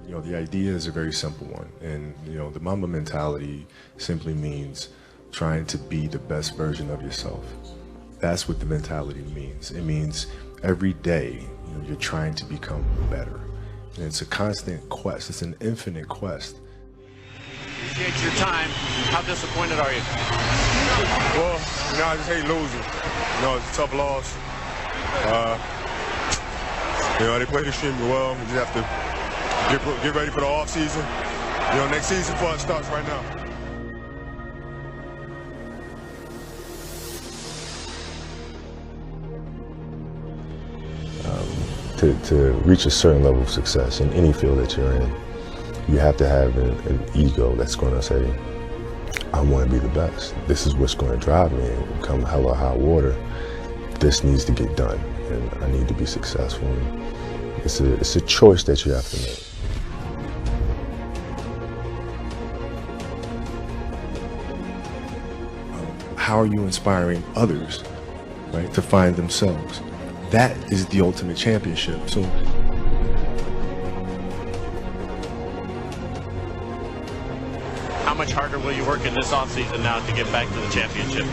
You know, the idea is a very simple one, and you know, the Mamba mentality simply means trying to be the best version of yourself. That's what the mentality means. It means every day, you know, you're trying to become better, and it's a constant quest. It's an infinite quest. Appreciate your time. How disappointed are you? Well, you know, I just hate losing. You know, it's a tough loss. You know, they played extremely well. We just have to get ready for the off season. You know, next season for us starts right now. To reach a certain level of success in any field that you're in, you have to have an ego that's going to say, I want to be the best. This is what's going to drive me, and come hell or high water, this needs to get done, and I need to be successful. It's a choice that you have to make. How are you inspiring others, right, to find themselves? That is the ultimate championship. So how much harder will you work in this offseason now to get back to the championship?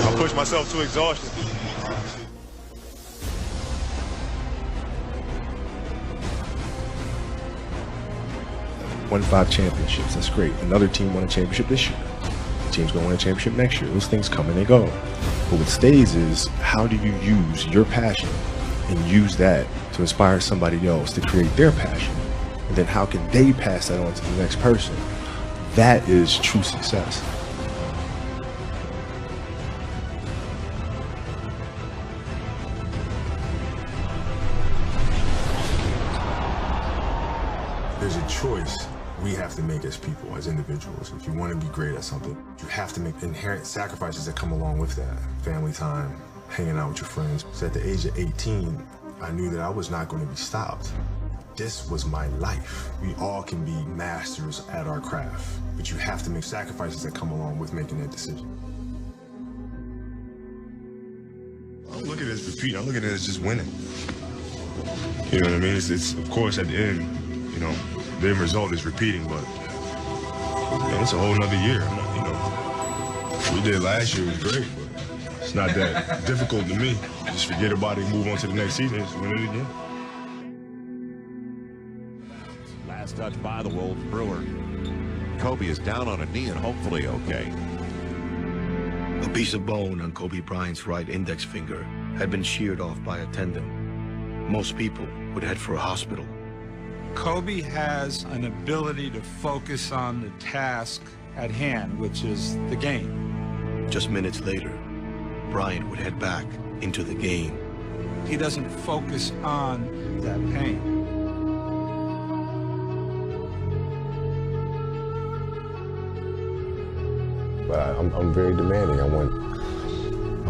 I'll push myself to exhaustion. Won 5 championships, that's great. Another team won a championship this year. The team's gonna win a championship next year. Those things come and they go. But what stays is, how do you use your passion and use that to inspire somebody else to create their passion? And then how can they pass that on to the next person? That is true success. There's a choice we have to make as people, as individuals. If you want to be great at something, you have to make inherent sacrifices that come along with that. Family time, hanging out with your friends. So at the age of 18, I knew that I was not going to be stopped. This was my life. We all can be masters at our craft, but you have to make sacrifices that come along with making that decision. I don't look at it as repeat. I look at it as just winning. You know what I mean? It's of course at the end, you know, the end result is repeating, but man, it's a whole nother year. I'm not, you know, what we did last year was great, but it's not that difficult to me. Just forget about it and move on to the next season. Just win it again. Last touch by the Wolves Brewer. Kobe is down on a knee and hopefully okay. A piece of bone on Kobe Bryant's right index finger had been sheared off by a tendon. Most people would head for a hospital. Kobe has an ability to focus on the task at hand, which is the game. Just minutes later, Bryant would head back into the game. He doesn't focus on that pain. But I'm very demanding. I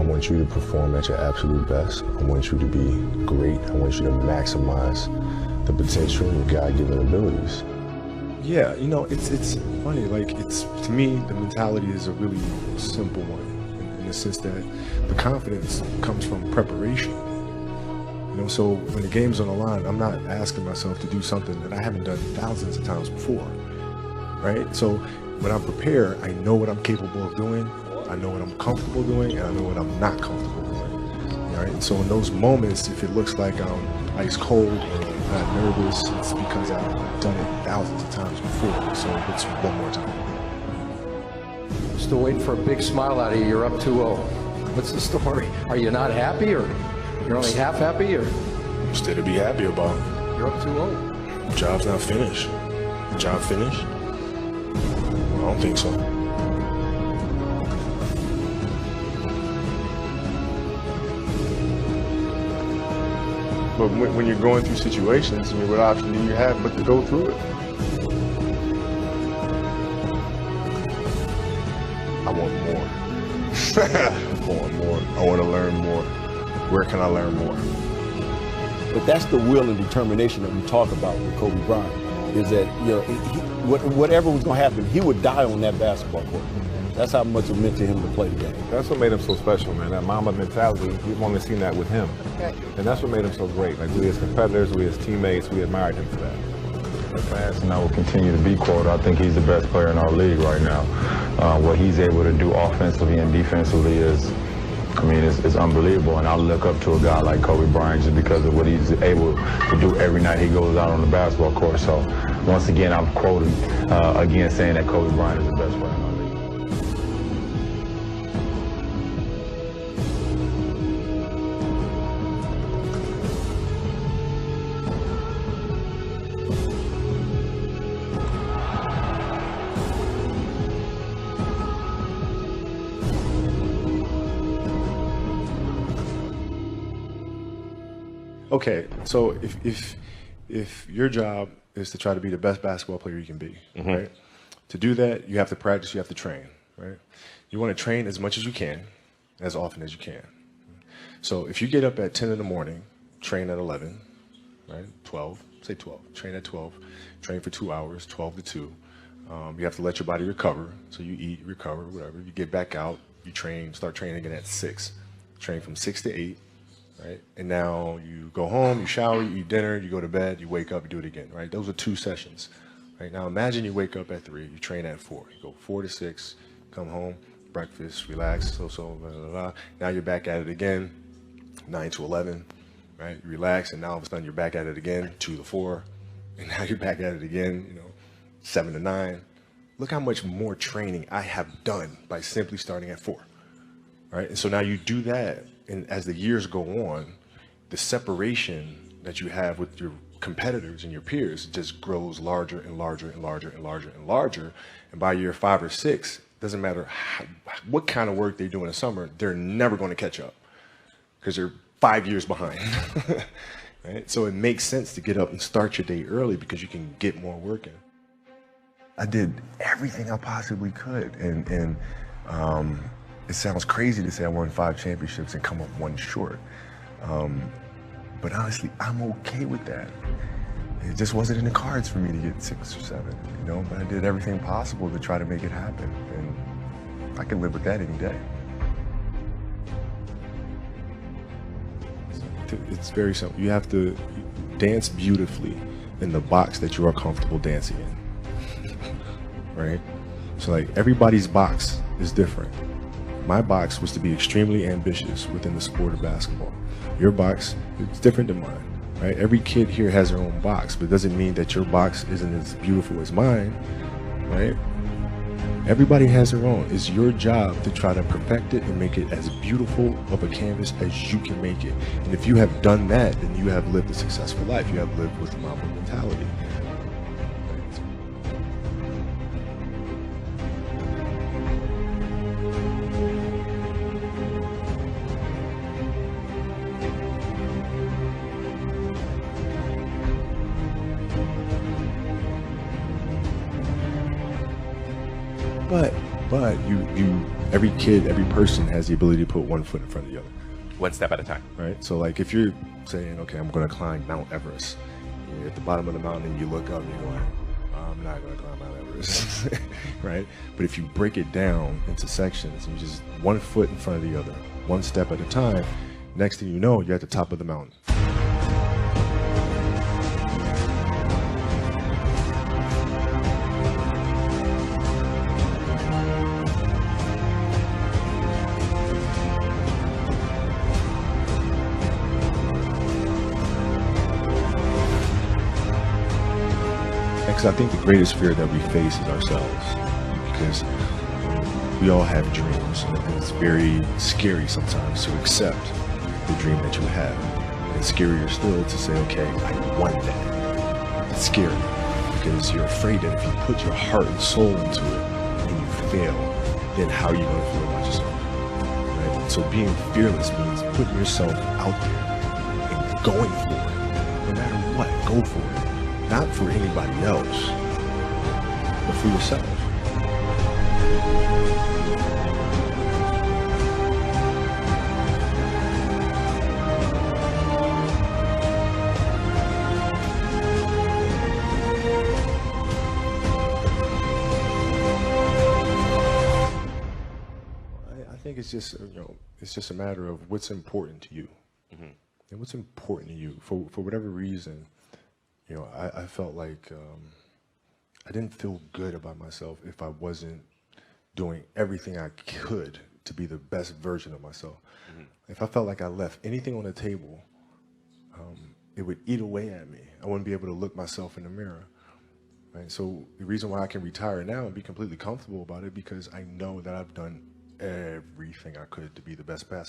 want you to perform at your absolute best. I want you to be great. I want you to maximize the potential and your God-given abilities. Yeah, you know, it's funny. Like, to me, the mentality is a really simple one, in the sense that the confidence comes from preparation. You know, so when the game's on the line, I'm not asking myself to do something that I haven't done thousands of times before, right? So when I'm prepared, I know what I'm capable of doing, I know what I'm comfortable doing, and I know what I'm not comfortable doing. All right? And so in those moments, if it looks like I'm ice cold or not nervous, it's because I've done it thousands of times before. So it's one more time. Still waiting for a big smile out of you. You're up 2-0. What's the story? Are you not happy, or you're only half happy, or? Still to be happy about. You're up 2-0. The job's not finished. The job finished? I don't think so. But when you're going through situations, I mean, what option do you have but to go through it? I want more. I want more. I want to learn more. Where can I learn more? But that's the will and determination that we talk about with Kobe Bryant. Is that, you know, whatever was going to happen, he would die on that basketball court. That's how much it meant to him to play the game. That's what made him so special, man. That Mamba mentality, we've only seen that with him. And that's what made him so great. Like, we as competitors, we as teammates, we admired him for that. Fast, and I will continue to be quoted. I think he's the best player in our league right now. What he's able to do offensively and defensively is, I mean, it's unbelievable. And I look up to a guy like Kobe Bryant just because of what he's able to do every night he goes out on the basketball court. So once again, I'm quoted again saying that Kobe Bryant is the best player in our league. Okay, so if your job is to try to be the best basketball player you can be, right? To do that, you have to practice, you have to train, right? You want to train as much as you can, as often as you can. So if you get up at 10 in the morning, train at 11, right? 12, say 12, train at 12, train for 2 hours, 12 to 2. You have to let your body recover. So you eat, recover, whatever. You get back out, you train, start training again at 6. Train from 6 to 8. Right? And now you go home, you shower, you eat dinner, you go to bed, you wake up, you do it again, right? Those are 2 sessions, right? Now imagine you wake up at 3, you train at 4, you go 4 to 6, come home, breakfast, relax, blah, blah, blah. Now you're back at it again, 9 to 11, right? You relax, and now all of a sudden you're back at it again, 2 to 4, and now you're back at it again, 7 to 9. Look how much more training I have done by simply starting at 4, right? And so now you do that. And as the years go on, the separation that you have with your competitors and your peers just grows larger and larger and larger and larger and larger. And by year 5 or 6, doesn't matter what kind of work they do in the summer, they're never going to catch up because they're 5 years behind. Right? So it makes sense to get up and start your day early because you can get more work in. I did everything I possibly could, and it sounds crazy to say I won 5 championships and come up 1 short. But honestly, I'm okay with that. It just wasn't in the cards for me to get 6 or 7, but I did everything possible to try to make it happen. And I can live with that any day. It's very simple. You have to dance beautifully in the box that you are comfortable dancing in, right? So like everybody's box is different. My box was to be extremely ambitious within the sport of basketball. Your box is different than mine, right? Every kid here has their own box, but it doesn't mean that your box isn't as beautiful as mine, right? Everybody has their own. It's your job to try to perfect it and make it as beautiful of a canvas as you can make it. And if you have done that, then you have lived a successful life. You have lived with the Mamba mentality. But every kid, every person has the ability to put 1 foot in front of the other. One step at a time. Right? So like if you're saying, okay, I'm going to climb Mount Everest, you're at the bottom of the mountain and you look up and you're going, I'm not going to climb Mount Everest, right? But if you break it down into sections and you just 1 foot in front of the other, 1 step at a time, next thing you know, you're at the top of the mountain. Because I think the greatest fear that we face is ourselves, because we all have dreams, and it's very scary sometimes to accept the dream that you have. And it's scarier still to say, okay, I want that. It's scary because you're afraid that if you put your heart and soul into it and you fail, then how are you going to feel about yourself? Right? So being fearless means putting yourself out there and going for it. No matter what, go for it. Not for anybody else, but for yourself. think it's just, it's just a matter of what's important to you. And what's important to you. For whatever reason, I felt like I didn't feel good about myself if I wasn't doing everything I could to be the best version of myself. If I felt like I left anything on the table, it would eat away at me. I wouldn't be able to look myself in the mirror. Right? So the reason why I can retire now and be completely comfortable about it, because I know that I've done everything I could to be the best basketball